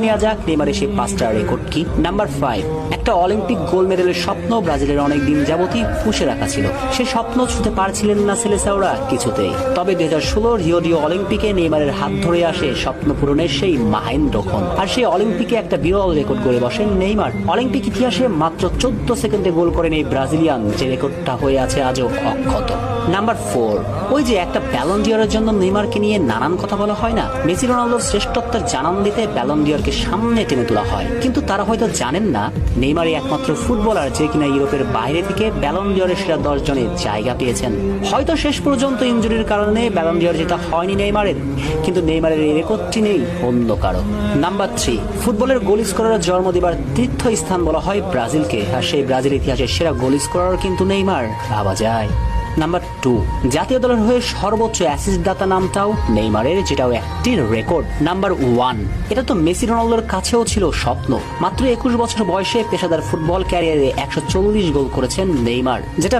নেওয়া যাক নেইমারের সেই 5টা রেকর্ড কি। নাম্বার 5, একটা অলিম্পিক গোল্ড মেডেলের স্বপ্ন ব্রাজিলের অনেক দিন যাবতই পুষে রাখা ছিল। সে স্বপ্ন ছুঁতে পারছিলেন না সেলেসাওরা কিছুতেই। তবে 2016 রিও ডি অলিম্পিকে নেইমারের হাত ধরে আসে স্বপ্ন পূরণের সেই মাহেন্দ্রক্ষণ। আর সেই অলিম্পিকে একটা বিরল রেকর্ড করে বসেন নেইমার। অলিম্পিক ইতিহাসে মাত্র 14 সেকেন্ডে গোল করেন এই ব্রাজিলিয়ান, যে রেকর্ডটা হয়ে আছে আজও অক্ষত। নাম্বার 4, ওই যে একটা ব্যালন ডিওরের জন্য নেইমারকে নিয়ে নানান কথা বলা হয় না, মেসি রোনালদোর শ্রেষ্ঠত্বের জানান দিতে ব্যালন ডিওরকে সামনে টেনে তোলা হয়। কিন্তু তারা হয়তো জানেন না নেইমারই একমাত্র ফুটবলার যে কিনা ইউরোপের বাইরে থেকে ব্যালন ডিওরের সেরা 10 জনে জায়গা পেয়েছেন। হয়তো শেষ পর্যন্ত ইনজুরির কারণে ব্যালন ডিওর যেটা হয়নি নেইমারের, কিন্তু নেইমারের এই রেকর্ডটি নেই অন্য কারো। নাম্বার 3, ফুটবলের গোল স্কোরারের জন্ম দেবার তীর্থস্থান বলা হয় ব্রাজিলকে, আর সেই ব্রাজিল ইতিহাসের সেরা গোল স্কোরার কিন্তু নেইমার, ভাবা যায়। নাম্বার 2, জাতীয় দলের হয়ে সর্বোচ্চ অ্যাসিস্ট দাতা নামটাও নেইমারের, যেটাও একটি রেকর্ড। নাম্বার 1, এটা তো মেসি রোনালদোর কাছেও ছিল স্বপ্ন। মাত্র 21 বছর বয়সে পেশাদার ফুটবল ক্যারিয়ারে 140 গোল করেছেন নেইমার, যেটা